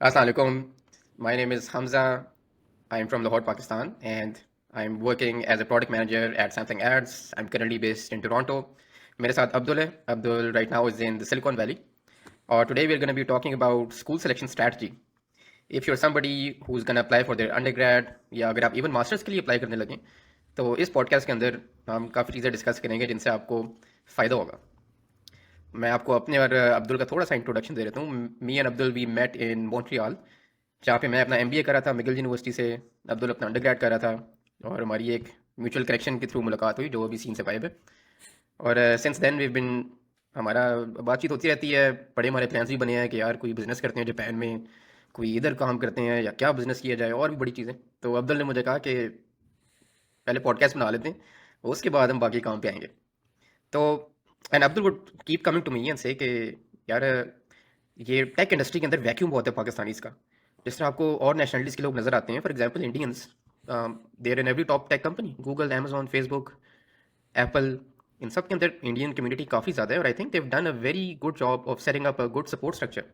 Assalamualaikum. My name is Hamza. I'm from Lahore, Pakistan, and I'm working as a product manager at Samsung Ads. I'm currently based in Toronto. मेरे साथ अब्दुल है. Abdul right now is in the Silicon Valley. Or today we're going to be talking about school selection strategy. If you're somebody who's going to apply for their undergrad या अगर आप even masters के लिए apply करने लगे तो इस podcast के अंदर हम काफ़ी चीज़ें discuss करेंगे जिनसे आपको फ़ायदा होगा. मैं आपको अपने और अब्दुल का थोड़ा सा इंट्रोडक्शन दे देता हूँ. Me and Abdul we met in Montreal जहाँ पे मैं अपना एमबीए कर रहा था मिगिल यूनिवर्सिटी से. अब्दुल अपना अंडरग्रेड कर रहा था और हमारी एक म्यूचुअल कनेक्शन के थ्रू मुलाकात हुई जो अभी सीन से गायब है. और सिंस देन वी बिन हमारा बातचीत होती रहती है. बड़े हमारे प्लान्स भी बने हैं कि यार कोई बिज़नेस करते हैं जापान में, कोई इधर काम करते हैं या क्या बिज़नेस किया जाए और भी बड़ी चीज़ें. तो अब्दुल ने मुझे कहा कि पहले पॉडकास्ट बना लेते हैं, उसके बाद हम बाकी काम पे आएंगे. तो and Abdul would keep coming to me and say कि यार ये टेक इंडस्ट्री के अंदर वैक्यूम बहुत है पाकिस्तानीज़ का. जिस तरह आपको और नेशनलिटीज़ के लोग नज़र आते हैं, for example Indians, there in every top tech company, Google, Amazon, Facebook, Apple, इन सब के अंदर इंडियन कम्युनिटी काफ़ी ज़्यादा है. और I think they've done a very good job of setting up a good support structure.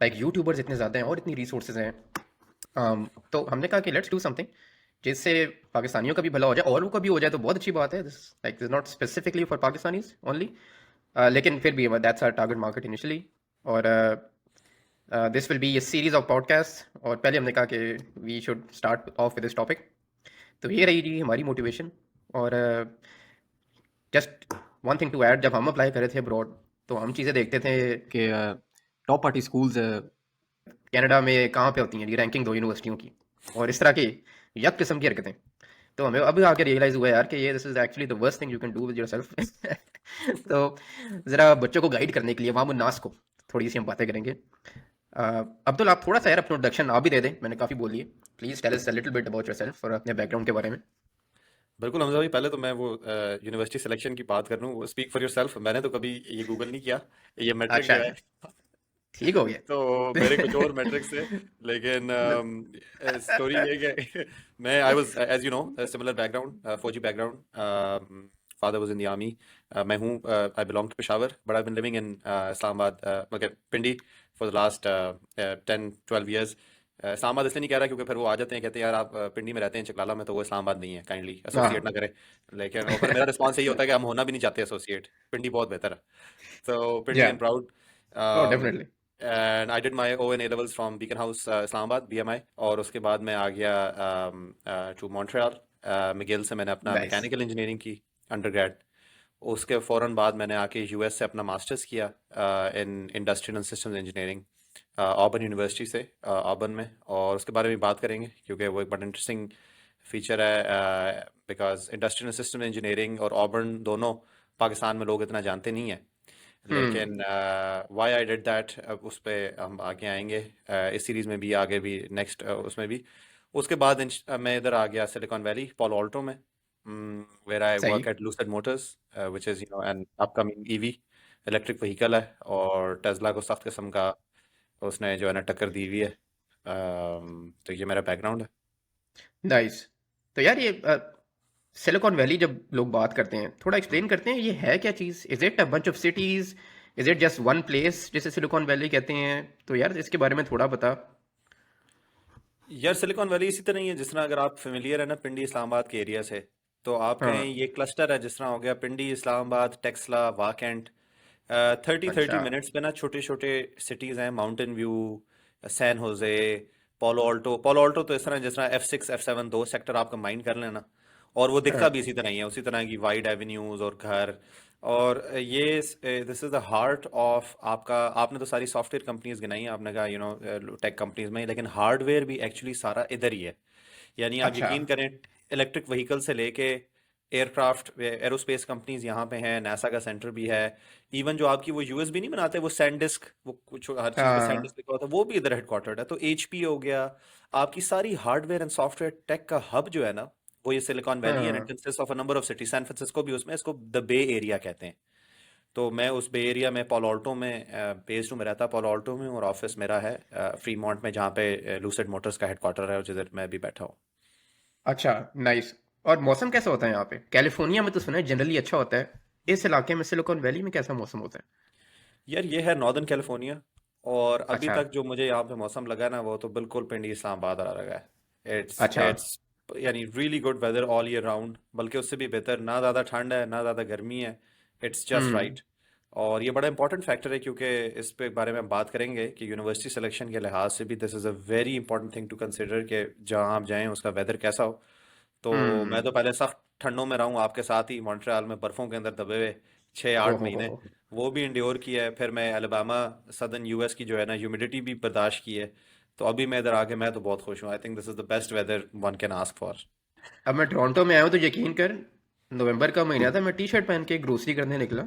Like YouTubers इतने ज़्यादा हैं और इतनी रिसोर्सेज हैं. तो हमने कहा कि लेट्स डू समथिंग जिससे पाकिस्तानियों का भी भला हो जाए, औरों का भी हो जाए तो बहुत अच्छी बात है. This like is not specifically for Pakistanis only, लेकिन फिर भी that's our target market initially. और this will be a series of podcast. और पहले हमने कहा कि we should start off with this topic. तो ये रही जी हमारी मोटिवेशन. और just one thing to add, जब हम अप्लाई कर रहे थे अब्रॉड तो हम चीज़ें देखते थे कि टॉप पार्टी स्कूल्स कनाडा में कहाँ पे होती हैं जी, रैंकिंग दो यूनिवर्सिटियों की और इस तरह की यक किस्म की हरकतें. तो हमें अब आके रियलाइज हुआ यार कि ये this is actually the worst thing you can do with yourself. तो ज़रा बच्चों को गाइड करने के लिए वाम नास को थोड़ी सी हम बातें करेंगे. अब्दुल आप थोड़ा सा यार अपना इंट्रोडक्शन आप भी दे दें, मैंने काफ़ी बोल लिए. Please tell us a little bit about yourself और अपने बैकग्राउंड के बारे में. बिल्कुल हमजा भाई, पहले तो मैं वो यूनिवर्सिटी सिलेक्शन की बात कर लूँ. वो स्पीक फॉर योरसेल्फ. मैंने तो कभी ये गूगल नहीं किया. ये मैट्रिक अच्छा जो है अच्छा, ठीक हो गया. तो मेरे कुछ और मैट्रिक्स थे. लेकिन स्टोरी ये है कि मैं I was as you know similar background, फौजी background. Father was in the army. मैं हूँ, I belong to Peshawar but I been living in Islamabad, मतलब Pindi, for the last 10-12 years. Islamabad इसलिए नहीं कह रहा क्योंकि फिर वो आ जाते हैं, कहते हैं यार आप पिंडी में रहते हैं चकलाला में, तो वो इस्लामाबाद नहीं है, काइंडली एसोसिएट ना हाँ करें. लेकिन और फिर मेरा रिस्पॉन्स यही होता है कि हम होना भी नहीं चाहते एसोसिएट, पिंडी बहुत बेहतर है. तो पिंडी या and proud. Oh definitely. And I did my O and A levels from Beacon House Islamabad, BMI. और उसके बाद मैं आ गया टू मॉन्ट्रियल. मिगिल से मैंने अपना नाइस. मैकेनिकल इंजीनियरिंग की अंडरग्रेड. उसके फ़ौरन बाद मैंने आके US से अपना मास्टर्स किया in industrial and systems engineering, Auburn university से, ऑबर्न में. और उसके बारे में बात करेंगे क्योंकि वो एक बड़ा इंटरेस्टिंग फीचर है, because industrial and system engineering और ऑबर्न दोनों पाकिस्तान में लोग इतना जानते नहीं हैं. लेकिन वाई आई डिड दैट, उस पर हम आगे आएंगे, इस सीरीज़ में भी, आगे भी, नेक्स्ट उसमें भी. उसके बाद मैं इधर आ गया सिलिकॉन वैली, Palo Alto में, वेयर आई सही. Work at Lucid Motors, which is an upcoming EV electric vehicle है. और टेस्ला को सख्त किस्म का उसने जो है ना टक्कर दी हुई है. तो ये मेरा बैकग्राउंड है. नाइस. तो यार ये सिलिकॉन वैली जब लोग बात करते हैं थोड़ा एक्सप्लेन करते हैं ये है क्या चीज़. Is it a bunch of cities, is it just one place जिसे सिलिकॉन वैली कहते हैं. तो यार इसके बारे में थोड़ा बता. यार सिलिकॉन वैली इसी तरह ही है जिस तरह, अगर आप फेमिलियर है ना पिंडी इस्लामाबाद के एरिया से, तो आप कहें हाँ. ये क्लस्टर है. जिस तरह हो गया पिंडी, इस्लामाबाद, टेक्सला, वाकैंट. 30-30 मिनट्स पे ना छोटे छोटे सिटीज़ हैं. माउंटेन व्यू, सैन होजे, पोलो ऑल्टो तो इस तरह जिस तरह F6 F7 दो सेक्टर आपका माइंड कर लेना. और वो दिखता हाँ. भी इसी तरह ही है, उसी तरह की वाइड एवेन्यूज और घर. और ये this is the heart of आपका. आपने तो सारी सॉफ्टवेयर कंपनीज गिनाई हैं, आपने कहा टेक कंपनीज में, लेकिन हार्डवेयर भी एक्चुअली सारा इधर ही है. यानी आप अच्छा. यकीन करें, इलेक्ट्रिक व्हीकल से लेके एयरक्राफ्ट, एरोस्पेस कंपनीज यहाँ पे हैं, नासा का सेंटर भी है. इवन जो आपकी वो USB नहीं बनाते, वो सैनडिस्क, वो कुछ हर चीज़ पे हाँ. सैनडिस्क लिखा होता है, वो भी इधर हेडक्वार्टर्ड है. तो HP हो गया. आपकी सारी हार्डवेयर एंड सॉफ्टवेयर टेक का हब जो है ना, वो ये सिलिकॉन वैली है. एंड इट हाँ. Consist of a number of city. San Francisco भी उसमें, इसको द बे एरिया कहते हैं. तो मैं उस बे एरिया में Palo Alto में बेस्ड हूँ. मैं रहता Palo Alto में हूँ और ऑफिस मेरा है फ्रीमॉन्ट में, जहाँ पे लूसेड मोटर्स का हेडक्वार्टर है, और जिधर मैं भी बैठा हूँ. अच्छा. नाइस. और मौसम कैसा होता है यहाँ पे? कैलिफोर्निया में तो सुना है जनरली अच्छा होता है. इस इलाके में सिलिकॉन वैली में कैसा मौसम होता है? यार ये है नॉर्दर्न कैलिफोर्निया. और अभी अच्छा। तक जो मुझे यहाँ पे मौसम लगा ना वो तो बिल्कुल पिंडी इस्लामाबाद आ लगा है। इट्स अच्छा। इट्स यानी really good weather all year round, बल्कि उससे भी बेहतर, ना ज़्यादा ठंड है ना ज़्यादा गर्मी है। It's just hmm. राइट। और ये बड़ा इंपॉर्टेंट फैक्टर है क्योंकि इस पे बारे में हम बात करेंगे कि यूनिवर्सिटी सिलेक्शन के लिहाज से भी this is a very important thing to consider कि जहाँ आप जाएं उसका वेदर कैसा हो। तो मैं हम्म। तो पहले सख्त ठंडों में रहा हूँ आपके साथ ही, मॉन्ट्रियल में बर्फ़ों के अंदर दबे हुए 6-8 महीने, ओहो। वो भी इंड्योर किया है। फिर मैं अलेबामा सदर्न यूएस की जो है ना ह्यूमिडिटी भी बर्दाश्त की है। तो अभी मैं इधर आके मैं तो बहुत खुश हूँ। I think this is the best whether one can ask for. अब मैं टोरंटो में आया हूँ तो यकीन कर, नवंबर का महीना था, मैं टी शर्ट पहन के ग्रोसरी करने निकला,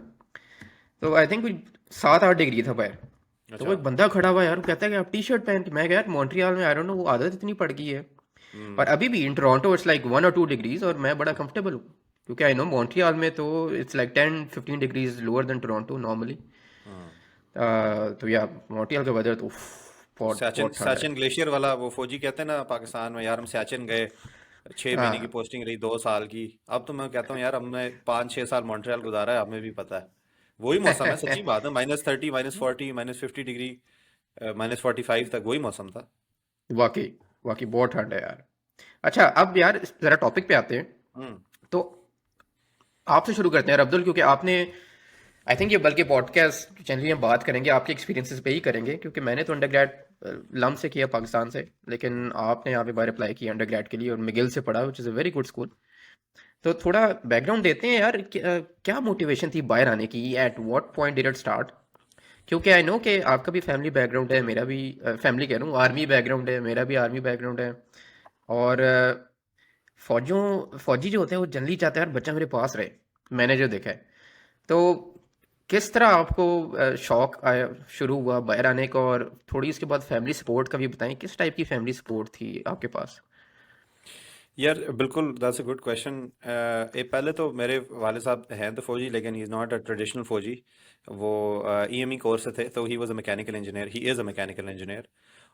तो आई थिंक 7-8 डिग्री था बाहर। तो वो अच्छा। एक बंदा खड़ा हुआ यार, वो कहता है कि आप टी शर्ट पहन के, मैं कहा यार मॉन्ट्रियल में आई डोंट नो वो आदत इतनी पड़ गई है। और हम्म। अभी भी इन टोरंटो इट्स लाइक 1 और 2 डिग्रीज और मैं बड़ा कंफर्टेबल हूँ, क्योंकि आई नो मॉन्ट्रियल में तो it's like 10-15 degrees lower than Toronto normally. हाँ। तो या मॉन्ट्रियल का वेदर तो वो बहुत सैचिन बहुत ठंड है। सैचिन ग्लेशियर वाला वो फौजी कहते हैं ना पाकिस्तान में, यार हम सैचिन गए, 6 महीने की हाँ। पोस्टिंग रही, 2 साल की। अब तो मैं कहता हूँ यार हमने 5-6 साल मॉन्ट्रियल गुजारा है, हमें भी पता है। वही मौसम है, सच्ची बात है, -30, -40, -50 डिग्री, -45 तक वही मौसम था। वाकई, वाकई बहुत ठंड है यार। अच्छा, अब यार जरा टॉपिक पे आते हैं। हम्म। तो आपसे शुरू करते हैं यार अब्दुल, क्योंकि आपने, आई थिंक ये बल्कि पॉडकास्ट जनरली हम बात करेंगे आपके एक्सपीरियंसेस पे ही करेंगे, क्योंकि मैंने तो अंडरग्रेड लम से किया पाकिस्तान से, लेकिन आपने यहाँ पे बार अप्लाई किया अंडरग्रेड के लिए और मिगिल से पढ़ा which is a very good school. तो थोड़ा बैकग्राउंड देते हैं यार, क्या मोटिवेशन थी बाहर आने की, at what point did it start? क्योंकि आई नो कि आपका भी फैमिली बैकग्राउंड है, मेरा भी फैमिली कह रहा हूँ, आर्मी बैकग्राउंड है, मेरा भी आर्मी बैकग्राउंड है। और फौजी जो होते हैं वो जनरली चाहते हैं यार बच्चा मेरे पास रहे, मैंने जो देखा है। तो किस तरह आपको शौक आया, शुरू हुआ बाहर आने का, और थोड़ी इसके बाद फैमिली सपोर्ट का भी बताएं, किस टाइप की फैमिली सपोर्ट थी आपके पास? यार बिल्कुल, दैट्स अ गुड क्वेश्चन। पहले तो मेरे वाले साहब हैं तो फौजी, लेकिन he is not a traditional फौजी। वो ईएमई कोर्स से थे, तो he was a mechanical engineer, he is a mechanical engineer.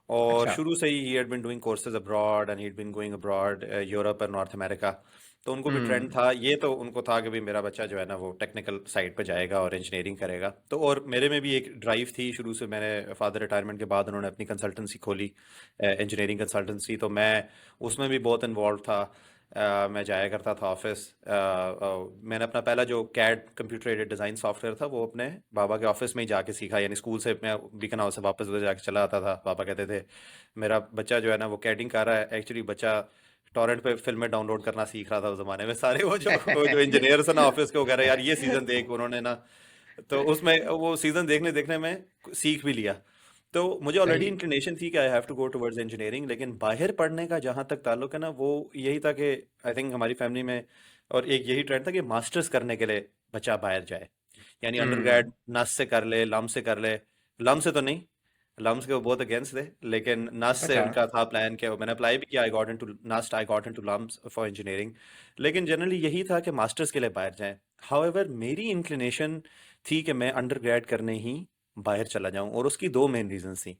और अच्छा। शुरू से ही had been doing courses abroad and he had been going abroad, Europe और नॉर्थ अमेरिका। तो उनको भी ट्रेंड हम्म। था ये, तो उनको था कि भाई मेरा बच्चा जो है ना वो टेक्निकल साइड पे जाएगा और इंजीनियरिंग करेगा। तो और मेरे में भी एक ड्राइव थी शुरू से। मैंने फादर रिटायरमेंट के बाद उन्होंने अपनी कंसल्टेंसी खोली, इंजीनियरिंग कंसल्टेंसी, तो मैं उसमें भी बहुत इन्वॉल्व था। मैं जाया करता था ऑफिस। मैंने अपना पहला जो CAD computer aided design software था वो अपने बाबा के ऑफिस में ही जाके सीखा। यानी स्कूल से मैं बीकन हाउस से वापस उधर जाके चला आता था, पापा कहते थे मेरा बच्चा जो है ना वो कैडिंग कर रहा है। एक्चुअली बच्चा टॉरेंट पे फिल्में डाउनलोड करना सीख रहा था उस जमाने में। सारे वो जो इंजीनियर्स है ना ऑफिस के, वो कह रहे यार ये सीजन देख, उन्होंने ना, तो उसमें वो सीजन देखने देखने में सीख भी लिया। तो मुझे ऑलरेडी सही। इंक्लिनेशन थी कि I have to go towards engineering, लेकिन बाहर पढ़ने का जहाँ तक ताल्लुक है ना वो यही था कि आई थिंक हमारी फैमिली में और एक यही ट्रेंड था कि मास्टर्स करने के लिए बच्चा बाहर जाए। यानी हम्म। अंडरग्रेड नस से कर ले, लम से कर ले। लम से तो नहीं, लम्स के वो बहुत अगेंस्ट थे, लेकिन नस से अच्छा। उनका था प्लान किया। मैंने अप्लाई भी किया, I got into NUST, I got into LUMS for engineering. लेकिन जनरली यही था कि मास्टर्स के लिए बाहर जाएं। हाउएवर मेरी इंक्लिनेशन थी कि मैं अंडरग्रेड करने ही बाहर चला जाऊं, और उसकी दो मेन रीजन थी।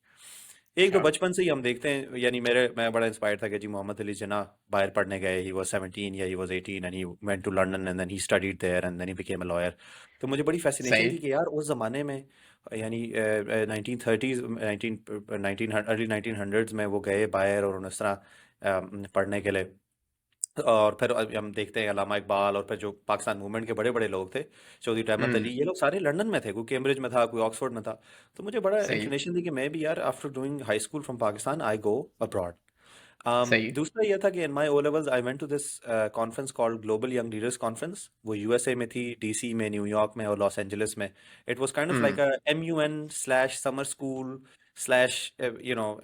एक तो अच्छा। बचपन से ही हम देखते हैं, यानी मैं बड़ा इंस्पायर्ड था कि जी मोहम्मद अली जिन्ना बाहर पढ़ने गए, ही वाज 17 या he was 18 and he went to London and then he studied there and then he became a lawyer. तो मुझे बड़ी फैसिनेशन सही। थी कि यार उस ज़माने में, यानी 1930s, 19 अर्ली 1900s में वो गए बाहर और उन्होंने इस तरह पढ़ने के लिए। और फिर हम देखते हैं अल्लामा इकबाल, और फिर जो पाकिस्तान मूवमेंट के बड़े बड़े लोग थे, चौधरी रहमत अली, हम्म। ये लोग सारे लंदन में थे, कोई कैम्ब्रिज में था, कोई ऑक्सफोर्ड में था। तो मुझे बड़ा सही। इंक्लिनेशन थी कि मैं भी यार after doing high school from Pakistan I go abroad. सही। दूसरा ये था कि in my O levels I went to this conference called global young leaders conference. वो यूएसए में थी, डीसी में, न्यूयॉर्क में और लॉस एंजलिस में। It was kind of like hmm. A MUN slash summer school slash you know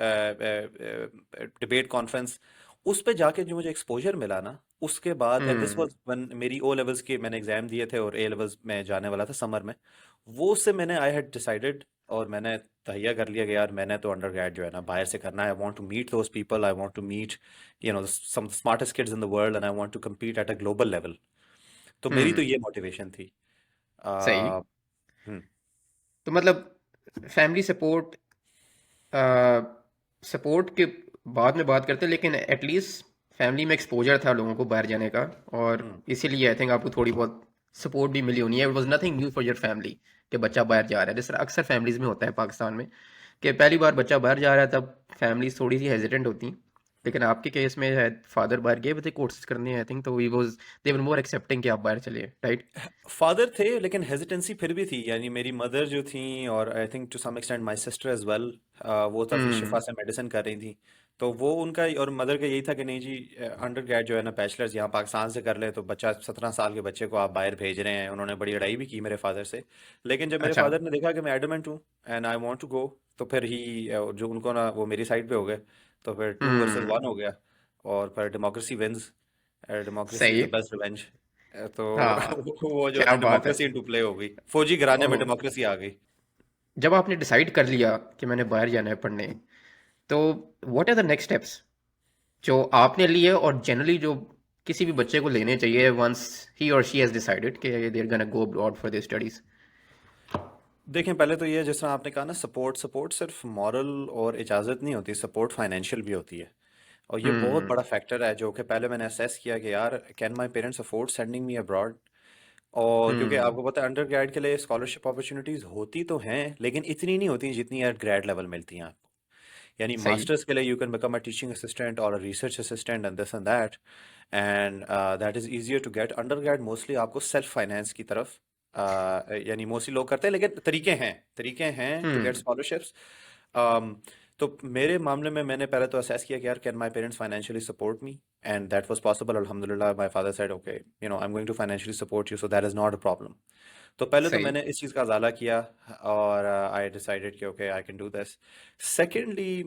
debate conference. उस पे जाके जो मुझे एक्सपोजर मिला ना, उसके बाद, and this hmm. Was when मेरी ओ लेवल्स के मैंने एग्जाम दिए थे और ए लेवल्स में जाने वाला था समर में। वो उससे मैंने आई हैड डिसाइडेड, और मैंने तहैया कर लिया कि यार मैंने तो अंडरग्रेड जो है ना बाहर से करना है। I want to meet those people, I want to meet some smartest kids in the world and I want to compete at a global level. तो मेरी तो हम्म। ये मोटिवेशन थी। सही। आ, हम्म। तो मतलब फैमिली सपोर्ट, सपोर्ट के बाद में बात करते हैं, लेकिन एटलीस्ट फैमिली में एक्सपोजर था लोगों को बाहर जाने का, और हम्म। इसीलिए आई थिंक आपको थोड़ी बहुत सपोर्ट भी मिली होनी है। It was nothing new for your family कि बच्चा बाहर जा रहा है, जिस तरह अक्सर फैमिलीज में होता है पाकिस्तान में, कि पहली बार बच्चा बाहर जा रहा है तब फैमिलीज थोड़ी सी हेजिटेंट होती हैं, लेकिन आपके केस में शायद फादर बाहर गए थे कोर्सेज करने, आई थिंक, तो we was they were more accepting कि आप बाहर चलिए, राइट? फादर थे लेकिन हेजिटेंसी फिर भी थी, यानी मेरी मदर जो थी और I think to some extent my sister as well, वो तब शिफा हम्म। से मेडिसिन कर रही थी। तो वो उनका और मदर का यही था कि नहीं जी, अंडर ग्रेड जो है ना बैचलर्स यहाँ पाकिस्तान से कर ले, तो बच्चा 17 साल के बच्चे को आप बाहर भेज रहे हैं। उन्होंने बड़ी लड़ाई भी की मेरे फादर से, लेकिन जब मेरे अच्छा। फादर ने देखा कि मैं एडमेंट हूँ and I want to go, तो फिर ही जो उनको ना वो मेरी साइड पे हो गए। तो फिर 2 वर्सेस 1 हो गया और फिर डेमोक्रेसी विंस, डेमोक्रेसी इज सही। The best revenge. तो हाँ। वो जो है क्या ना बात है। डेमोक्रेसी इनटू प्ले हो गई, फौजी घराने में ओह। डेमोक्रेसी आ गई। जब आपने डिसाइड कर लिया कि मैंने बाहर जाना है पढ़ने, तो what are the next steps जो आपने लिए और जनरली जो किसी भी बच्चे को लेने चाहिए वंस ही और शी हैज डिसाइडेड कि they are gonna go abroad for their studies? देखें, पहले तो ये जिस तरह आपने कहा ना, सपोर्ट सपोर्ट सिर्फ मॉरल और इजाज़त नहीं होती, सपोर्ट फाइनेंशियल भी होती है। और ये बहुत हम्म। बड़ा फैक्टर है जो कि पहले मैंने असेस किया कि यार, can my parents afford sending me abroad. और क्योंकि हम्म। आपको पता है अंडर ग्रेड के लिए स्कॉलरशिप अपॉर्चुनिटीज़ होती तो हैं, लेकिन इतनी नहीं होती जितनी एट ग्रेड लेवल मिलती हैं आपको। यानी सही। मास्टर्स के लिए you can become a teaching assistant और a research assistant and this and that, and that is easier to get. Undergrad mostly आपको सेल्फ फाइनेंस की तरफ, यानी मोस्टली लोग करते हैं, लेकिन तरीके हैं टू गेट हम्म। स्कॉलरशिप्स। तो मेरे मामले में मैंने पहले तो असेस किया कि यार, can my parents financially support me, and that was possible अल्हम्दुलिल्लाह। My father said okay, I am going to financially support you, so that is not a problem. तो पहले तो सही। मैंने इस चीज़ का अज़ाला किया और आई डिसाइडेड कि okay, I can do this. Secondly,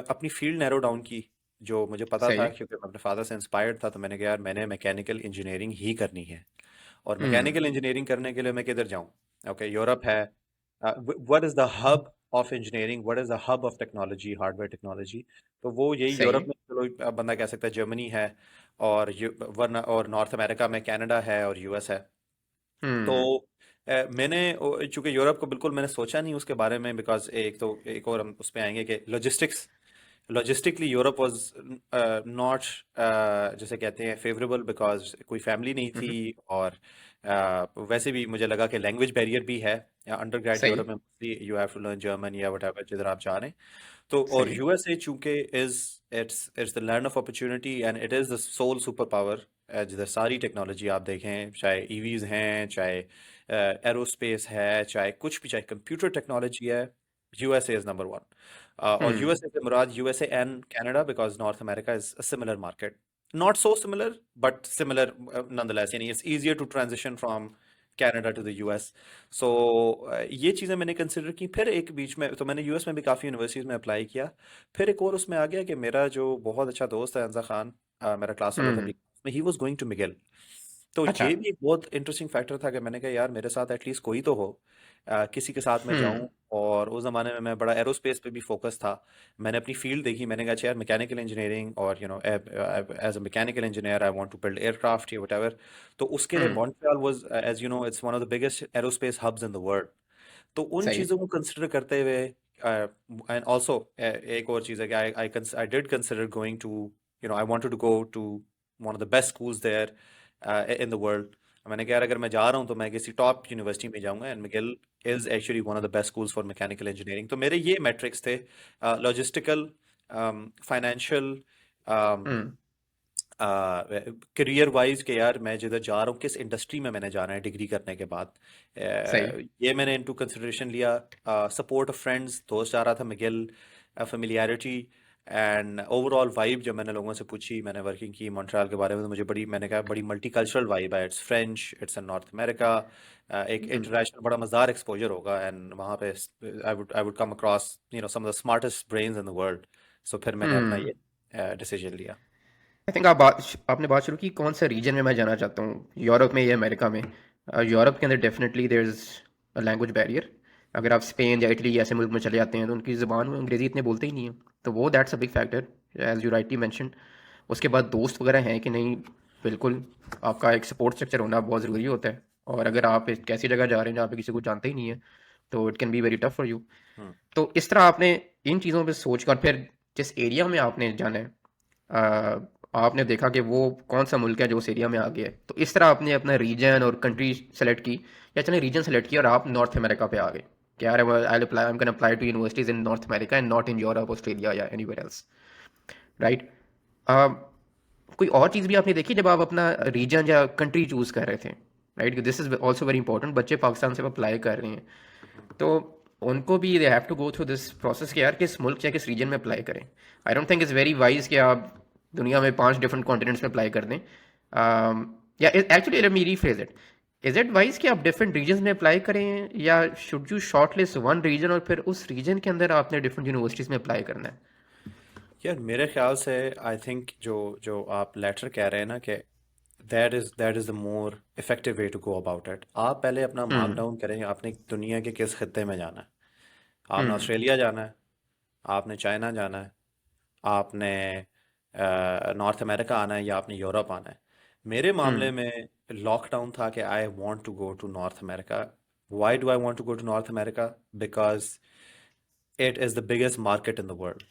अपनी फील्ड नैरो डाउन की। जो मुझे पता था, सही। क्योंकि मैं अपने फादर से इंस्पायर्ड था, तो मैंने कहा यार, मैंने मैकेनिकल इंजीनियरिंग ही करनी है। और हम्म। मैकेनिकल इंजीनियरिंग करने के लिए मैं किधर जाऊं? ओके, यूरोप है। What is the hub of engineering, what is the hub of technology, hardware technology? तो वो यही सही। यूरोप में, चलो बंदा कह सकता है जर्मनी है, और वरना और नॉर्थ अमेरिका में कनाडा है और यूएस है। तो हम्म। मैंने चूंकि यूरोप को बिल्कुल मैंने सोचा नहीं उसके बारे में, बिकॉज एक और हम उस पे आएंगे कि लॉजिस्टिकली यूरोप वाज नॉट, जैसे कहते हैं, फेवरेबल, बिकॉज कोई फैमिली नहीं थी। हम्म। और वैसे भी मुझे लगा कि लैंग्वेज बैरियर भी है। अंडर ग्रेड सही। यूरोप में you have to learn German या वट एवर जिधर आप जा रहे हैं। तो और सही। यूएसए चूंकि is it's the land of opportunity and it is the sole superpower. जिधर सारी टेक्नोलॉजी आप देखें, चाहे ईवीज हैं, चाहे एरोस्पेस है, चाहे कुछ भी, चाहे कंप्यूटर टेक्नोलॉजी है, यूएसए इज नंबर 1। और हम्म। यूएसए से मुराद USA and Canada, because North America is a similar market, not so similar but similar nonetheless, यानी it's easier to transition from Canada to the US. So ये चीज़ें मैंने consider की। फिर एक बीच में तो मैंने यूएस में भी काफ़ी यूनिवर्सिटीज़ में अप्लाई किया। फिर एक और उसमें आ गया कि मेरा जो बहुत अच्छा दोस्त है अंजा खान, मेरा क्लास फेलो था हम्म। में, he was going to Miguel. तो अच्छा। ये भी एक बहुत इंटरेस्टिंग फैक्टर था कि मैंने कहा यार, मेरे साथ एटलीस्ट कोई तो हो, किसी के साथ मैं हम्म। जाऊं। और उस ज़माने में मैं बड़ा एरोस्पेस पे भी फोकस था। मैंने अपनी फील्ड देखी, मैंने कहा अच्छा यार, मैकेनिकल इंजीनियरिंग, और as a mechanical engineer I want to build aircraft या व्हाटएवर। तो उसके लिए hmm. Montreal was, as you know, it's one of the biggest aerospace hubs in the world. तो उन सही। चीज़ों को कंसिडर करते हुए, एंड ऑल्सो एक और चीज़ है कि I did consider going to, I wanted to go to one of the best schools there in the world. मैंने कहा यार, अगर मैं जा रहा हूँ तो मैं किसी टॉप यूनिवर्सिटी में जाऊंगा, and McGill is actually one of the best schools for mechanical engineering. तो मेरे ये मैट्रिक्स थे, logistical, financial, hmm. Career wise, के यार मैं जिधर जा रहा हूँ किस इंडस्ट्री में मैंने जाना है डिग्री करने के बाद। सही। ये मैंने इनटू कंसिडरेशन लिया। सपोर्ट ऑफ फ्रेंड्स, दोस्त जा रहा था मिगिल, फेमिलियरिटी एंड ओवरऑल वाइब। जब मैंने लोगों से पूछी, मैंने वर्किंग की मॉन्ट्रियल के बारे में, तो मुझे बड़ी, मैंने कहा बड़ी मल्टीकल्चरल वाइब है, it's French, it's in north America, एक हम्म। इंटरनेशनल बड़ा मज़ेदार एक्सपोजर होगा, एंड वहाँ पे I would come across some of the smartest brains in the world. So फिर मैंने अपना हम्म। ये डिसीजन लिया। आई थिंक आपने बात शुरू की कौन सा रीजन में मैं जाना चाहता हूँ, यूरोप में या अमेरिका में? यूरोप के अंदर definitely there is a language barrier. अगर आप स्पेन या इटली ऐसे मुल्क में चले जाते हैं तो उनकी ज़बान में अंग्रेज़ी इतने बोलते ही नहीं है, तो वो that's a big factor, as you rightly mention. उसके बाद दोस्त वगैरह हैं कि नहीं, बिल्कुल। आपका एक सपोर्ट स्ट्रक्चर होना बहुत ज़रूरी होता है, और अगर आप एक ऐसी जगह जा रहे हैं जहाँ पे किसी को जानते ही नहीं है, तो it can be very tough for you. Hmm. तो इस तरह आपने इन चीज़ों पे सोच कर फिर जिस एरिया में आपने जाना है, आपने देखा कि वो कौन सा मुल्क है जो उस एरिया में आ गया है, तो इस तरह आपने अपना रीजन और कंट्री सेलेक्ट की, या चले रीजन सेलेक्ट किया और आप नॉर्थ अमेरिका पे आ गए? कि यार I'm gonna apply to universities in North America and not in Europe, Australia या anywhere else, right? कोई और चीज़ भी आपने देखी जब आप अपना रीजन या कंट्री चूज़ कर रहे थे, right? This is also very important. बच्चे पाकिस्तान से अप्लाई कर रहे हैं तो उनको भी they have to go through this process कि यार किस मुल्क या किस रीजन में अप्लाई करें। I don't think is very wise कि आप दुनिया में 5 डिफरेंट कॉन्टिनेंट्स में अप्लाई कर दें। या actually let me rephrase it, is it wise कि आप डिफरेंट रीजन में अप्लाई करें या should you shortlist one region और फिर उस रीजन के अंदर आपने डिफरेंट यूनिवर्सिटीज़ में अप्लाई करना है? यार मेरे ख्याल से आई थिंक जो जो आप लेटर कह रहे हैं ना कि that is the more effective way to go about it. आप पहले अपना मार्क हम्म। डाउन करें आपने दुनिया के किस खत्ते में जाना है। आपने हम्म। ऑस्ट्रेलिया जाना है, आपने चाइना जाना है, आपने नॉर्थ अमेरिका आना है या आपने यूरोप आना है। मेरे मामले हम्म। में लॉकडाउन था कि I want to go to North America. Why do I want to go to North America? Because it is the biggest market in the world,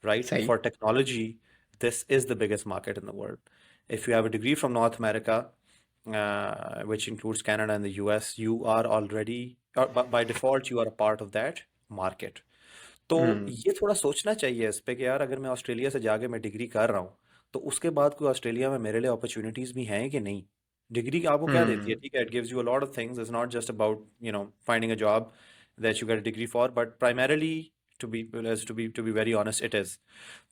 right? सही। For technology, this is the biggest market in the world. If you have a degree from North America, which includes Canada and the US, you are already, or by default, you are a part of that market. तो हम्म। ये थोड़ा सोचना चाहिए इस पे कि यार अगर मैं ऑस्ट्रेलिया से जाके मैं डिग्री कर रहा हूँ तो उसके बाद कोई ऑस्ट्रेलिया में मेरे लिए अपॉर्चुनिटीज भी हैं कि नहीं। डिग्री आपको क्या देती है? हम्म। ठीक है, it gives you a lot of things, it's not just about finding a job that you get a degree for, but primarily to be very honest it is.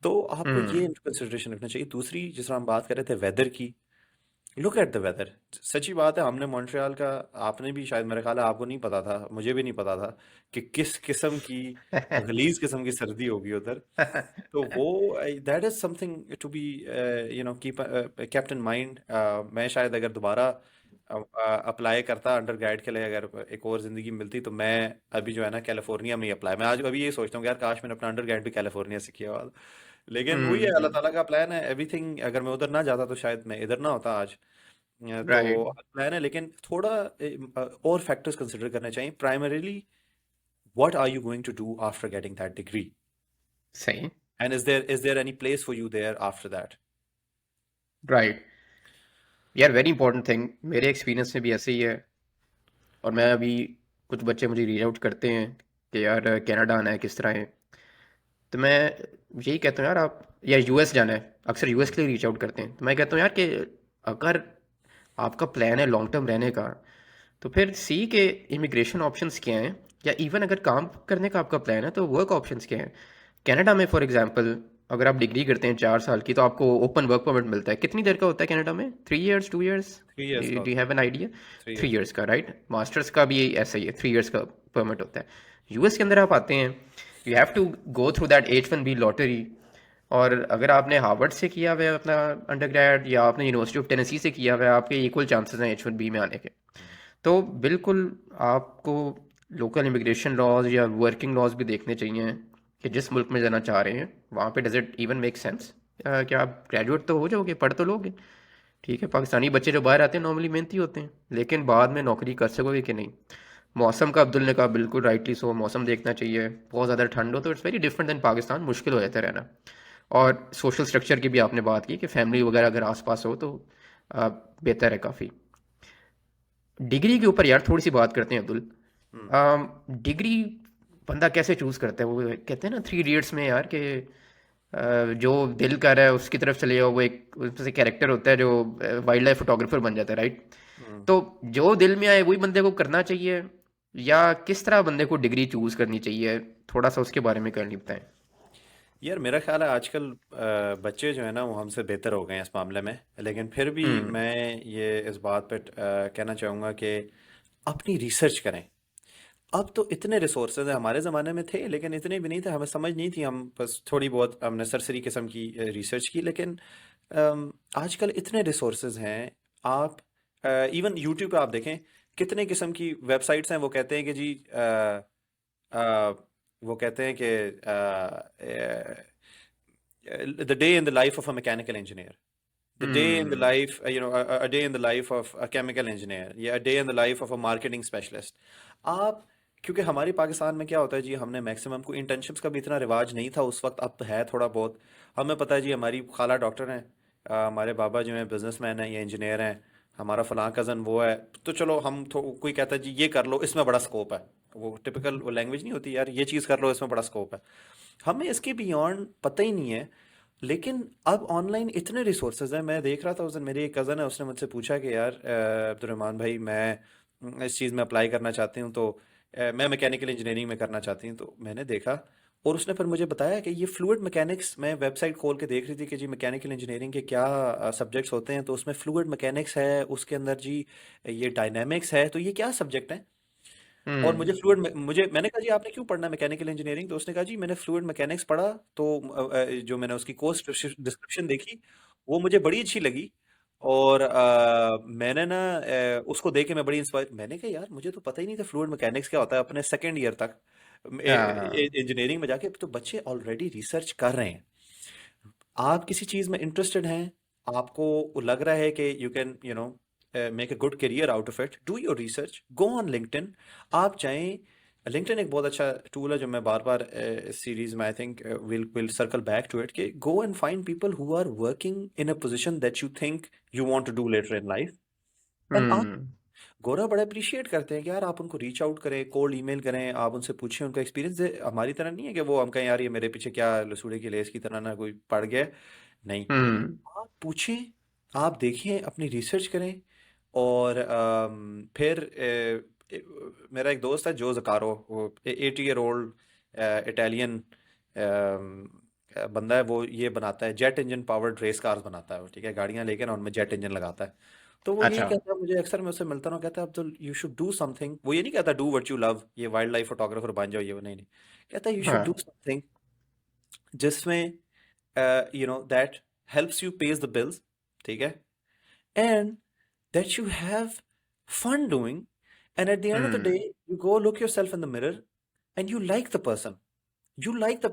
तो आपको ये हम्म। कंसिडरेशन रखना चाहिए। दूसरी जिस तरह हम बात कर रहे थे वेदर की, लुक एट द वेदर। सच्ची बात है, हमने मॉन्ट्रियल का, आपने भी शायद, मेरे ख्याल है आपको नहीं पता था, मुझे भी नहीं पता था कि किस किस्म की गलीज किस्म की सर्दी होगी उधर। तो वो that is something to be keep kept in mind. मैं शायद अगर दोबारा अप्लाई करता अंडर ग्रेड के लिए, अगर एक और ज़िंदगी मिलती, तो मैं अभी जो है ना कैलिफोर्निया में ही अप्लाई, मैं आज अभी ये सोचता हूँ कि यार काश मैंने अपना अंडर ग्रेड भी कैलिफोर्निया से किया हुआ। लेकिन वही है, अल्लाह हम्म। ताला का प्लान है एवरीथिंग। अगर मैं उधर ना जाता तो शायद मैं इधर ना होता आज। तो राइट। प्लान है, लेकिन थोड़ा और फैक्टर्स कंसिडर करने चाहिए। Primarily, what are you going to do after getting that degree, सही। And is there any place for you there after that? Right. यार वेरी इंपॉर्टेंट थिंग, मेरे एक्सपीरियंस में भी ऐसे ही है। और मैं अभी, कुछ बच्चे मुझे रीच आउट करते हैं कि यार कनाडा आना है, किस तरह है। तो मैं यही कहता हूँ यार आप, या यूएस जाना है, अक्सर यूएस के लिए रीच आउट करते हैं। तो मैं कहता हूँ यार कि अगर आपका प्लान है लॉन्ग टर्म रहने का, तो फिर सी के इमिग्रेशन ऑप्शंस क्या हैं, या इवन अगर काम करने का आपका प्लान है तो वर्क ऑप्शंस क्या हैं। कनाडा में फॉर एग्जांपल, अगर आप डिग्री करते हैं 4 साल की, तो आपको ओपन वर्क परमिट मिलता है। कितनी देर का होता है कनाडा में? 3 ईयर्स, 2 ईयर्स? 3 इयर्स का डू यू होता है। Have an idea? 3 years three का। ईयर्स का, राइट? मास्टर्स का भी ऐसा ही है, 3 ईयर्स का परमिट होता है। यूएस के अंदर आप आते हैं, you have to go through that H1B lottery. और अगर आपने हार्वर्ड से किया हुआ है अपना अंडरग्रेड, या आपने यूनिवर्सिटी ऑफ टेनेसी से किया हुआ है, आपके इक्वल चांसेस हैं H1B में आने के। तो बिल्कुल आपको लोकल इमिग्रेशन लॉज या वर्किंग लॉज भी देखने चाहिए कि जिस मुल्क में जाना चाह रहे हैं वहाँ पे does it even make sense. क्या आप ग्रेजुएट तो हो जाओगे, पढ़ तो लोगे, ठीक है। पाकिस्तानी बच्चे जो बाहर आते हैं नॉर्मली मेहनती होते हैं, लेकिन बाद में नौकरी कर सकोगे कि नहीं। मौसम का अब्दुल ने कहा बिल्कुल राइटली सो, मौसम देखना चाहिए। बहुत ज़्यादा ठंड हो तो it's very different than Pakistan, मुश्किल हो जाता है रहना। और सोशल स्ट्रक्चर की भी आपने बात की कि फैमिली वगैरह अगर आसपास हो तो बेहतर है काफ़ी। डिग्री के ऊपर यार थोड़ी सी बात करते हैं अब्दुल। हम्म। डिग्री बंदा कैसे चूज़ करता है? वो कहते हैं ना 3 इडियट्स में यार कि जो दिल कर रहा है उसकी तरफ चले जाओ। वो एक उसमें से कैरेक्टर होता है जो वाइल्ड लाइफ फोटोग्राफर बन जाता है, राइट? हम्म। तो जो दिल में आए वही बंदे को करना चाहिए, या किस तरह बंदे को डिग्री चूज़ करनी चाहिए? थोड़ा सा उसके बारे में करनी बताएं। यार मेरा ख्याल है आजकल बच्चे जो है ना वो हमसे बेहतर हो गए हैं इस मामले में, लेकिन फिर भी हम्म। मैं ये इस बात पे कहना चाहूँगा कि अपनी रिसर्च करें। अब तो इतने रिसोर्सेज हैं, हमारे ज़माने में थे लेकिन इतने भी नहीं थे, हमें समझ नहीं थी, हम बस थोड़ी बहुत हमने सरसरी किस्म की रिसर्च की। लेकिन आजकल इतने रिसोर्सेज हैं। आप इवन यूट्यूब पे आप देखें कितने किस्म की वेबसाइट्स हैं। वो कहते हैं कि जी वो कहते हैं कि the day in the life of a mechanical engineer, the day in the hmm. Life a day in the life of a chemical engineer, या a day in the life of a marketing specialist. आप, क्योंकि हमारे पाकिस्तान में क्या होता है जी, हमने maximum को इंटर्नशिप्स का भी इतना रिवाज नहीं था उस वक्त, अब है थोड़ा बहुत। हमें पता है जी, हमारी खाला डॉक्टर हैं, हमारे बाबा जो हैं बिजनेसमैन हैं या इंजीनियर हैं, हमारा फलां कज़न वो है, तो चलो हम कोई कहता है जी ये कर लो, इसमें बड़ा स्कोप है। वो टिपिकल वो लैंग्वेज नहीं होती यार, ये चीज़ कर लो, इसमें बड़ा स्कोप है। हमें इसके बियॉन्ड पता ही नहीं है। लेकिन अब ऑनलाइन इतने रिसोर्सेज हैं। मैं देख रहा था उस दिन, मेरी एक कज़न है, उसने मुझसे पूछा कि यार अब्दुलरहमान भाई, मैं इस चीज़ में अप्लाई करना चाहती हूँ, तो मैं मैकेनिकल इंजीनियरिंग में करना चाहती हूँ। तो मैंने देखा, और उसने फिर मुझे बताया कि ये फ्लूइड मैकेनिक्स, मैं वेबसाइट खोल के देख रही थी कि जी मैकेनिकल इंजीनियरिंग के क्या सब्जेक्ट्स होते हैं, तो उसमें फ्लूइड मैकेनिक्स है, उसके अंदर जी ये डायनेमिक्स है, तो ये क्या सब्जेक्ट है। और मुझे हम्म। मुझे मैंने कहा जी आपने क्यों पढ़ना है मैकेनिकल इंजीनियरिंग, तो उसने कहा जी मैंने फ्लूइड मैकेनिक्स पढ़ा, तो जो मैंने उसकी कोर्स डिस्क्रिप्शन देखी, वो मुझे बड़ी अच्छी लगी। और मैंने ना उसको देख के मैं बड़ी इंस्पायर, मैंने कहा यार मुझे तो पता ही नहीं था फ्लूइड मैकेनिक्स क्या होता है। अपने सेकेंड ईयर तक हाँ। इंजीनियरिंग में जाके तो बच्चे ऑलरेडी रिसर्च कर रहे हैं। आप किसी चीज में इंटरेस्टेड हैं, आपको लग रहा है कि you can make a good career out of it, do your research, go on LinkedIn. आप चाहें, लिंक्डइन एक बहुत अच्छा टूल है जो मैं बार बार इस सीरीज में I think will circle back to it, कि go and find people who are working in a position that you think you want to do later in life, and आप हम्म। गोरा बड़ा appreciate करते हैं कि यार आप उनको रीच आउट करें, कोल्ड ईमेल करें, आप उनसे पूछें उनका एक्सपीरियंस। हमारी तरह नहीं है कि वो हम कहें यार ये मेरे पीछे क्या लसूड़े की लेस की तरह ना कोई पड़ गया है। नहीं, हम्म। आप पूछें, आप देखें, अपनी रिसर्च करें। और फिर मेरा एक दोस्त है जो जकारो, वो 80 ईयर ओल्ड इटालियन बंदा है। वो ये बनाता है jet engine powered race cars बनाता है वो, ठीक है, गाड़ियां लेके ना उनमें जेट इंजन लगाता है। तो वो यही अच्छा। कहता है मुझे, अक्सर मैं उससे मिलता हूँ, कहता है Abdul you should do something. वो ये नहीं कहता डू व्हाट यू लव, ये वाइल्ड लाइफ फोटोग्राफर बन जाओ, ये वो नहीं नहीं, कहता है यू शुड डू हाँ। समथिंग जिसमें that helps you page the bills, ठीक है, and that you have fun doing, and at the end of the day hmm. you go look yourself in the mirror and you like the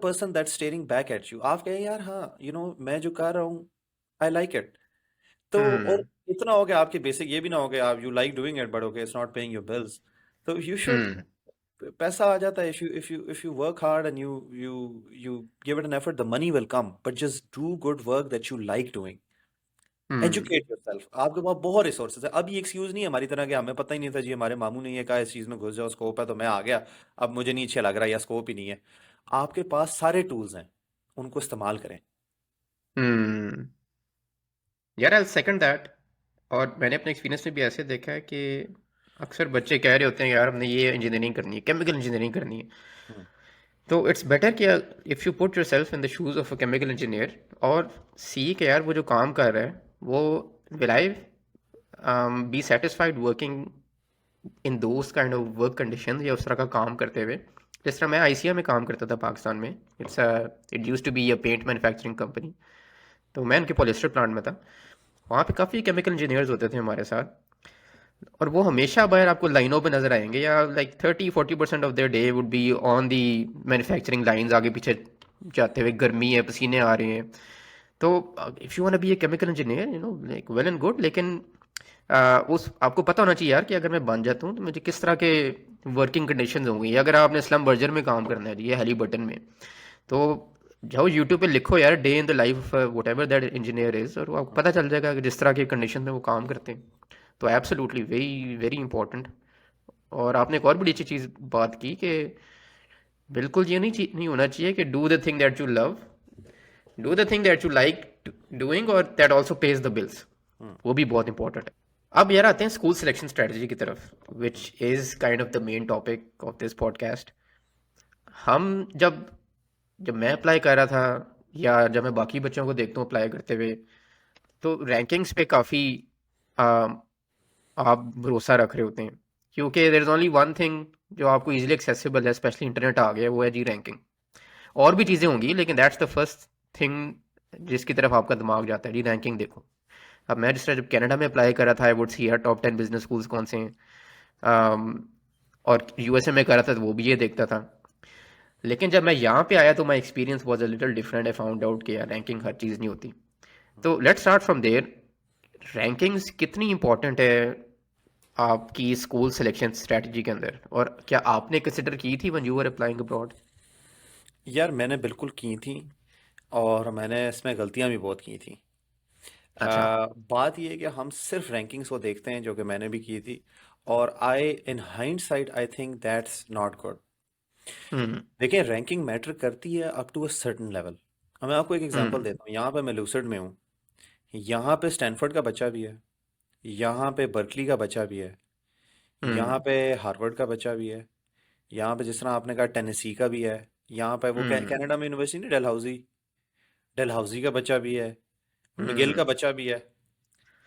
person, that's staring back at you। आप कहें यार हाँ मैं जो कर रहा हूँ I like it. तो और हम्म। इतना हो गया आपके बेसिक, ये भी ना हो गया आप you like doing it but okay it's not paying your bills, तो यू शुड, हम्म। पैसा आ जाता है। If you work hard and you you give it an effort, the money will come, but just do good work that you like doing. Hmm. Educate yourself. आपके पास बहुत resources है। अब ये excuse नहीं है हमारी तरह कि हमें पता ही नहीं था जी, हमारे मामू ने ये कहा इस चीज में घुस जाओ, स्कोप है, तो मैं आ गया, अब मुझे नहीं अच्छा लग रहा या स्कोप ही नहीं है। आपके पास सारे टूल्स हैं, उनको इस्तेमाल करें। हम्म। यार आई सेकंड दैट। और मैंने अपने एक्सपीरियंस में भी ऐसे देखा है कि अक्सर बच्चे कह रहे होते हैं यार हमने ये इंजीनियरिंग करनी है, केमिकल इंजीनियरिंग करनी है। हम्म, तो इट्स बेटर कि if you put your self in the shoes of a chemical engineer और सी कि यार वो जो काम कर रहा है वो will I be satisfied working in those kind of work condition, या उस तरह का काम करते हुए। जिस तरह मैं आईसीए में काम करता था पाकिस्तान में, it use to be a paint manufacturing company. तो मैं उनके पॉलिस्टर प्लांट में था। वहाँ पे काफ़ी केमिकल इंजीनियर्स होते थे हमारे साथ, और वो हमेशा बाहर आपको लाइनों पे नजर आएंगे, या like 30-40% of their day would be on the manufacturing lines, आगे पीछे जाते हुए, गर्मी है, पसीने आ रहे हैं। तो if you want be a chemical engineer, like well and good, लेकिन उस आपको पता होना चाहिए यार कि अगर मैं बन जाता हूँ तो मुझे किस तरह के वर्किंग कंडीशंस होंगी। अगर आपने स्लम बर्जर में काम करना है ये हेली बटन में, तो जाओ यूट्यूब पे लिखो यार day in the life of what ever that engineer is, और वो आपको हम्म, पता चल जाएगा कि जिस तरह के कंडीशन में वो काम करते हैं। तो एब्सोल्युटली वेरी वेरी इंपॉर्टेंट। और आपने एक और बड़ी अच्छी चीज़ बात की कि बिल्कुल ये नहीं होना चाहिए कि do the thing that you love, do the thing that you like doing, और that also pays the bills. Hmm. वो भी बहुत इंपॉर्टेंट है। अब यार आते हैं स्कूल सिलेक्शन स्ट्रेटजी की तरफ, which is kind of the main topic of this podcast. हम जब जब मैं अप्लाई कर रहा था, या जब मैं बाकी बच्चों को देखता हूँ अप्लाई करते हुए, तो रैंकिंग्स पे काफ़ी आप भरोसा रख रहे होते हैं, क्योंकि there is only one thing जो आपको इजीली एक्सेसिबल है, स्पेशली इंटरनेट आ गया है, वो है जी रैंकिंग। और भी चीज़ें होंगी लेकिन दैट्स द फर्स्ट थिंग जिसकी तरफ आपका दिमाग जाता है, जी रैंकिंग देखो। अब मैं जिस तरह जब कनाडा में अप्लाई कर रहा था, आई वुड सी यार टॉप 10 बिजनेस स्कूल्स कौन से हैं। और यूएसए में कर रहा था तो वो भी ये देखता था। लेकिन जब मैं यहाँ पे आया तो my experience was a little different. I found out कि यार रैंकिंग हर चीज़ नहीं होती। तो let's start from there. Rankings कितनी इंपॉर्टेंट है आपकी स्कूल सिलेक्शन स्ट्रेटजी के अंदर, और क्या आपने कंसिडर की थी when you were applying abroad? यार मैंने बिल्कुल की थी, और मैंने इसमें गलतियां भी बहुत की थी। अच्छा। बात ये है कि हम सिर्फ रैंकिंग्स को देखते हैं, जो कि मैंने भी की थी, और I in hindsight I think that's not good. Hmm. देखिए, रैंकिंग मैटर करती है up to a certain level. अब मैं आपको एक एग्जांपल हम्म। देता हूँ। यहाँ पे मैं लूसिड में हूँ, यहाँ पे स्टैनफोर्ड का बच्चा भी है, यहाँ पे बर्कली का बच्चा भी है, यहाँ हम्म। पे हार्वर्ड का बच्चा भी है, यहाँ पे जिस तरह आपने कहा टेनेसी का भी है, यहाँ पे वो हम्म। कनाडा में यूनिवर्सिटी नहीं, डलहाउजी का बच्चा भी है, मिगेल का हम्म। बच्चा भी है।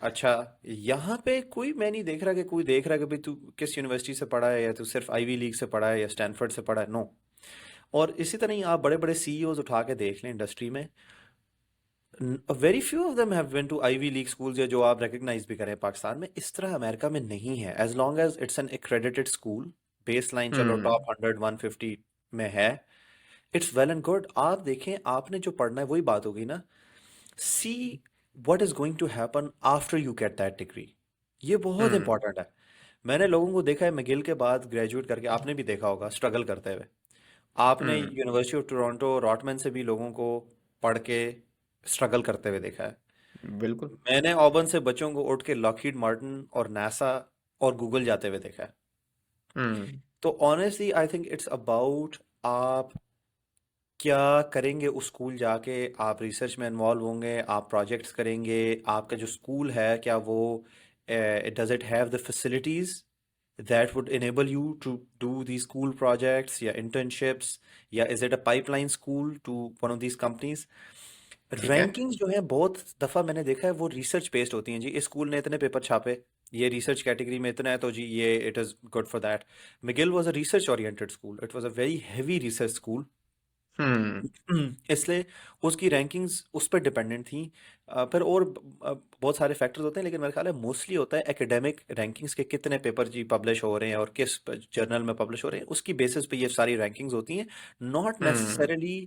अच्छा, यहाँ पे कोई मैं नहीं देख रहा कि कोई देख रहा है कि भाई तू किस यूनिवर्सिटी से पढ़ा है, या तू सिर्फ आईवी लीग से पढ़ा है या स्टैनफोर्ड से पढ़ा है। नो। और इसी तरह ही आप बड़े बड़े सीईओज उठा के देख लें इंडस्ट्री में, very few of them have went to Ivy League schools, या जो आप रिकग्नाइज भी करें पाकिस्तान में। इस तरह अमेरिका में नहीं है। As long as it's an accredited school, baseline चलो हम्म। टॉप 100 150 में है, इट्स वेल एंड गुड। आप देखें, आपने जो पढ़ना है वही बात होगी ना। सी what is going to happen after you get that degree, ये बहुत हम्म। इंपॉर्टेंट है। मैंने लोगों को देखा है McGill के बाद ग्रेजुएट करके, आपने भी देखा होगा स्ट्रगल करते हुए। आपने हम्म। यूनिवर्सिटी ऑफ टोरंटो रॉटमैन से भी लोगों को पढ़ के स्ट्रगल करते हुए देखा है। बिल्कुल। मैंने ऑबर्न से बच्चों को उठ के लॉकहीड मार्टिन और नासा और गूगल जाते हुए देखा है। हम्म। तो honestly I think it's about आप क्या करेंगे उस स्कूल जाके। आप रिसर्च में इन्वॉल्व होंगे, आप प्रोजेक्ट्स करेंगे, आपका जो स्कूल है क्या वो does it have the facilities that would enable you to do these school projects या internships, या is it a pipeline school to one of these companies। ठीक है। रैंकिंग्स जो है बहुत दफ़ा मैंने देखा है वो रिसर्च बेस्ड होती हैं जी। इस स्कूल ने इतने पेपर छापे, ये रिसर्च कैटेगरी में इतना है, तो जी ये it is good for that. McGill was a research oriented school, it was a very heavy research school. Hmm. इसलिए उसकी रैंकिंग्स उस पर डिपेंडेंट थी। फिर और बहुत सारे फैक्टर्स होते हैं, लेकिन मेरा ख्याल है मोस्टली होता है एकेडमिक रैंकिंग्स के, कितने पेपर जी पब्लिश हो रहे हैं और किस जर्नल में पब्लिश हो रहे हैं, उसकी बेसिस पे ये सारी रैंकिंग्स होती हैं। Not hmm. Necessarily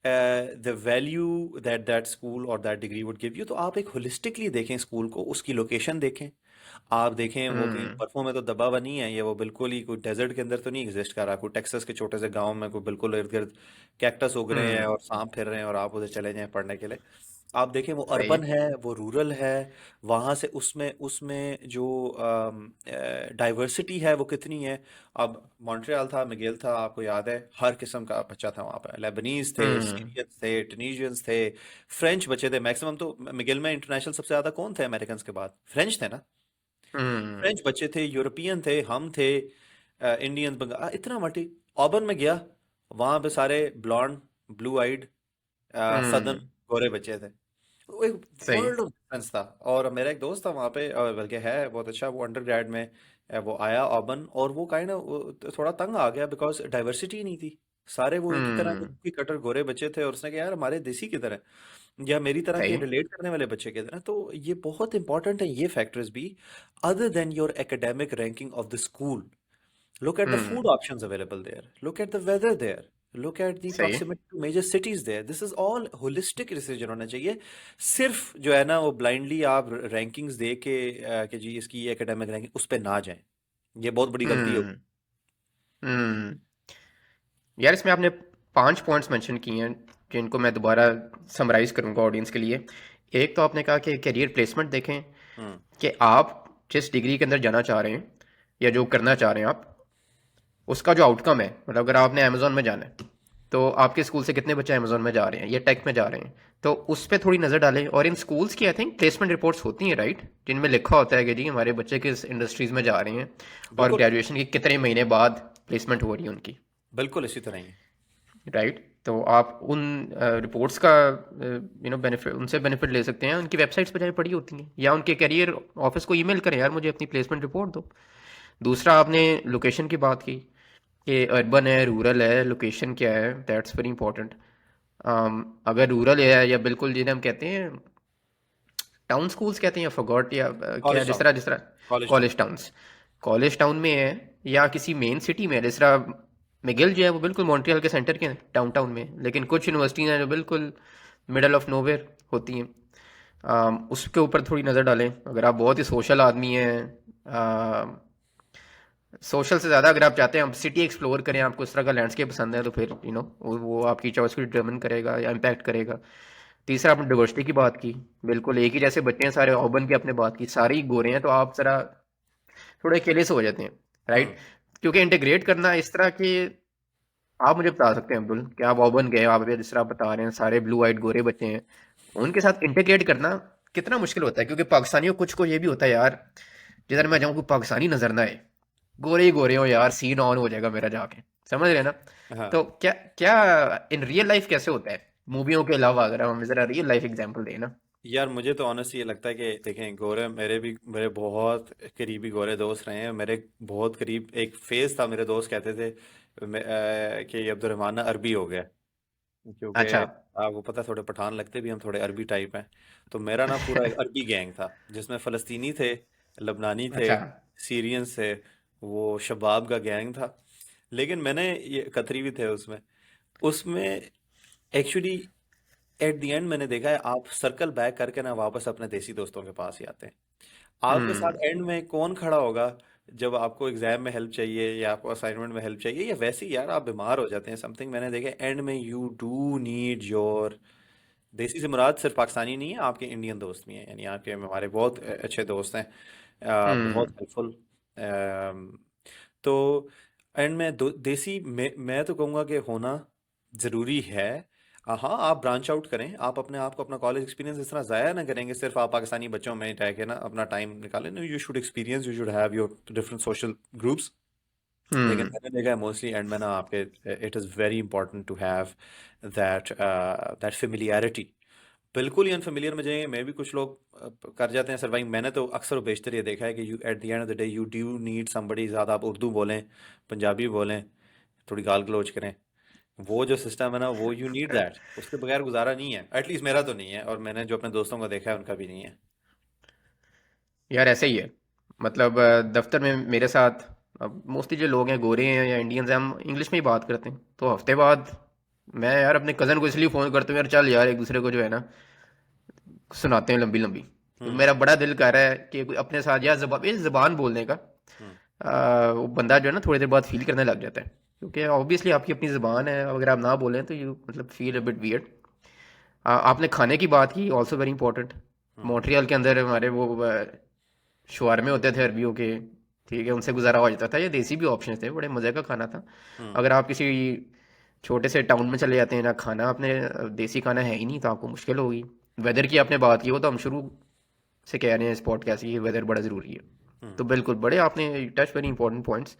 the value that that school और that degree would give you. तो आप एक होलिस्टिकली देखें स्कूल को, उसकी लोकेशन देखें। आप देखें वो कहीं हम्म। बर्फों में तो दबा हुआ नहीं है, ये वो बिल्कुल ही कोई डेजर्ट के अंदर तो नहीं एग्जिस्ट कर रहा, कोई टेक्सास के छोटे से गांव में कोई बिल्कुल इर्द गिर्द कैक्टस उग रहे हैं हम्म। और सांप फिर रहे हैं और आप उधर चले जाएं पढ़ने के लिए। आप देखें वो सही अर्बन है। है, वो रूरल है, वहाँ से उसमें उसमें जो डाइवर्सिटी है वो कितनी है। अब मॉन्ट्रियल था, मिगेल था, आपको याद है हर किस्म का बच्चा था वहाँ पे। लेबनीज थे, हम्म। सीरियंस थे, टनीजियंस थे, फ्रेंच बच्चे थे मैक्सिमम। तो मिगेल में इंटरनेशनल सबसे ज़्यादा कौन थे अमेरिकन के बाद? फ्रेंच थे ना। हम्म। फ्रेंच बच्चे थे, यूरोपियन थे, हम थे, इंडियन, बंगाल, इतना मल्टी। ऑबर्न में गया, वहां पे सारे ब्लॉन्ड, ब्लू आइड, सदर्न हम्म। गोरे बच्चे थे। वो एक सही है। वर्ल्ड ऑफ डिफरेंस था। और मेरा एक दोस्त था वहाँ पे, और बल्कि है बहुत अच्छा, वो अंडर ग्रेड में वो आया ऑबर्न, और वो काइंड थोड़ा तंग आ गया बिकॉज डाइवर्सिटी नहीं थी। सारे वो एक ही तरह के हम्म। cookie cutter गोरे बच्चे थे, और उसने कहा यार हमारे देसी किधर है, या मेरी तरह सही के है। रिलेट करने वाले बच्चे किधर हैं। तो ये बहुत इंपॉर्टेंट है ये फैक्टर्स भी, other than your academic ranking of the school. Look at the food hmm. options available there. Look at the weather there. Look at the सही है। proximity to major cities there. This is all holistic decision होना चाहिए। सिर्फ जो है ना वो blindly आप रैंकिंग्स दे के कि जी इसकी एकेडमिक रैंकिंग, उस पे ना जाएं। ये बहुत बड़ी गलती होगी। हम्म। हम्म। यार इसमें आपने 5 पॉइंट्स मेंशन किए हैं जिनको मैं दोबारा समराइज करूंगा ऑडियंस के लिए। एक तो आपने कहा कि करियर प्लेसमेंट देखें हम्म। कि आप जिस डिग्री के अंदर जाना चाह रहे हैं या जो करना चाह रहे हैं आप, उसका जो आउटकम है, मतलब अगर आपने अमेजोन में जाना है तो आपके स्कूल से कितने बच्चे अमेजोन में जा रहे हैं या टेक में जा रहे हैं, तो उस पर थोड़ी नज़र डालें। और इन स्कूल्स की आई थिंक प्लेसमेंट रिपोर्ट्स होती हैं राइट, जिनमें लिखा होता है कि जी हमारे बच्चे किस इंडस्ट्रीज़ में जा रहे हैं और बिल्कुल। ग्रेजुएशन के कितने महीने बाद प्लेसमेंट हो रही है उनकी। बिल्कुल इसी तरह ही है। राइट, तो आप उन रिपोर्ट्स का बेनिफिट, उनसे बेनिफिट ले सकते हैं। उनकी वेबसाइट्स पर जाके पड़ी होती हैं, या उनके करियर ऑफिस को ईमेल करें, यार मुझे अपनी प्लेसमेंट रिपोर्ट दो। दूसरा, आपने लोकेशन की बात की कि अर्बन है रूरल है, लोकेशन क्या है, दैट्स वेरी इंपॉर्टेंट। अगर रूरल है या बिल्कुल जिन्हें हम कहते हैं टाउन स्कूल्स कहते हैं या फॉरगॉट या क्या, कॉलेज जिस टाउन। तरह जिस तरह college town. College towns, college town में है या किसी मेन सिटी में है, जिस तरह मिगिल जो है वो बिल्कुल मॉन्ट्रियल के सेंटर के डाउनटाउन में, लेकिन कुछ यूनिवर्सिटीज़ हैं जो बिल्कुल मिडल ऑफ नोवेयर होती हैं। उसके ऊपर थोड़ी नज़र डालें। अगर आप बहुत ही सोशल आदमी हैं, सोशल से ज़्यादा अगर आप चाहते हैं आप सिटी एक्सप्लोर करें, आपको इस तरह का लैंडस्केप पसंद है, तो फिर वो आपकी चॉइस को डिटर्मिन करेगा या इम्पैक्ट करेगा। तीसरा आपने डाइवर्सिटी की बात की, बिल्कुल एक ही जैसे बच्चे हैं सारे, ऑबन की आपने बात की, सारे ही गोरे हैं, तो आप जरा थोड़े अकेले से हो जाते हैं, राइट? हम्म क्योंकि इंटीग्रेट करना इस तरह कि आप मुझे बता सकते हैं अब्दुल कि आप ऑबन गए, आप अभी जिस तरह आप बता रहे हैं सारे ब्लू आइट गोरे बच्चे हैं, उनके साथ इंटीग्रेट करना कितना मुश्किल होता है, क्योंकि पाकिस्तानियों कुछ को ये भी होता है यार, जिधर मैं जाऊँ कोई पाकिस्तानी नजर ना आए, गोरे ही गोरे हो यार, सीन ऑन हो जाएगा मेरा जाके, समझ रहे हैं ना? हाँ तो क्या क्या इन रियल लाइफ कैसे होता है, मूवियों के अलावा, अगर हम जरा रियल लाइफ एग्जांपल दें ना? यार, मुझे तो ऑनेस्टली ये लगता है कि देखें, गोरे मेरे बहुत करीबी गोरे दोस्त रहे हैं मेरे। बहुत करीब एक फेज था, मेरे दोस्त कहते थे कि ये अब्दुलरहमान ना अरबी हो गया, क्योंकि अच्छा। आपको पता है थोड़े पठान लगते भी हम थोड़े अरबी टाइप हैं। तो मेरा ना पूरा एक अरबी गैंग था, जिसमें फ़लस्तीनी थे, लबनानी थे, अच्छा। सीरियंस थे, वो शबाब का गैंग था। लेकिन मैंने ये कतरी भी थे उसमें उसमें एक्चुअली एट द एंड मैंने देखा है, आप सर्कल बैक करके ना वापस अपने देसी दोस्तों के पास ही आते हैं। आपके साथ हम्म। एंड में कौन खड़ा होगा जब आपको एग्जाम में हेल्प चाहिए या आपको असाइनमेंट में हेल्प चाहिए, या वैसे ही यार आप बीमार हो जाते हैं समथिंग, मैंने देखा एंड में यू डू नीड योर देसी से मुराद सिर्फ पाकिस्तानी नहीं है, आपके इंडियन दोस्त भी हैं, यानी आपके हमारे बहुत अच्छे दोस्त हैं, बहुत हम्म। हेल्पफुल। तो एंड में देसी मैं तो कहूँगा कि होना ज़रूरी है। हाँ, आप ब्रांच आउट करें, आप अपने आप को अपना कॉलेज एक्सपीरियंस इस तरह ज़ाया ना करेंगे सिर्फ आप पाकिस्तानी बच्चों में रह के ना अपना टाइम निकालें। No, you should experience, you should have your different social groups. लेकिन हम्म। मैंने देखा है मोस्टली एंड में ना आपके it is very important to have that familiarity. बिल्कुल ही अनफेमिलियर में जाएंगे, मैं भी कुछ लोग कर जाते हैं सर्वाइव। मैंने तो अक्सर और बेशतर ये देखा है कि you at the end of the day you do need somebody, ज़्यादा आप उर्दू बोलें, पंजाबी बोलें, थोड़ी गाल गलोच करें, वो जो सिस्टम है ना, वो यू नीड दैट, उसके बगैर गुजारा नहीं है। एटलीस्ट मेरा तो नहीं है, और मैंने जो अपने दोस्तों को देखा है उनका भी नहीं है। यार ऐसे ही है, मतलब दफ्तर में मेरे साथ अब मोस्टली जो लोग हैं गोरे हैं या इंडियंस हैं, हम इंग्लिश में ही बात करते हैं, तो हफ्ते बाद मैं यार अपने कज़न को इसलिए फ़ोन करता हूँ यार, चल यार एक दूसरे को जो है ना सुनाते हैं लंबी लंबी, तो हम्म मेरा बड़ा दिल कर रहा है कि कोई अपने साथ या ज़बान बोलने का हम्म वो बंदा जो है ना थोड़ी देर बाद फील करने लग जाता है, क्योंकि ऑब्वियसली आपकी अपनी ज़बान है, अगर आप ना बोलें तो यू मतलब फील अ बिट वियर्ड। आपने खाने की बात की, ऑल्सो वेरी इंपॉर्टेंट। हम्म मॉन्ट्रियल के अंदर हमारे वो शवारमे होते थे अरबियों के, ठीक है, उनसे गुजारा हो जाता था, या देसी भी ऑप्शन थे, बड़े मज़े का खाना था। हम्म अगर आप किसी छोटे से टाउन में चले जाते हैं ना, खाना आपने देसी खाना है ही नहीं, तो आपको मुश्किल होगी। वेदर की आपने बात की, वो तो हम शुरू से कह रहे हैं इस पॉडकास्ट की, वेदर बड़ा ज़रूरी है। हम्म तो बिल्कुल बड़े आपने टच वेरी इंपॉर्टेंट पॉइंट्स।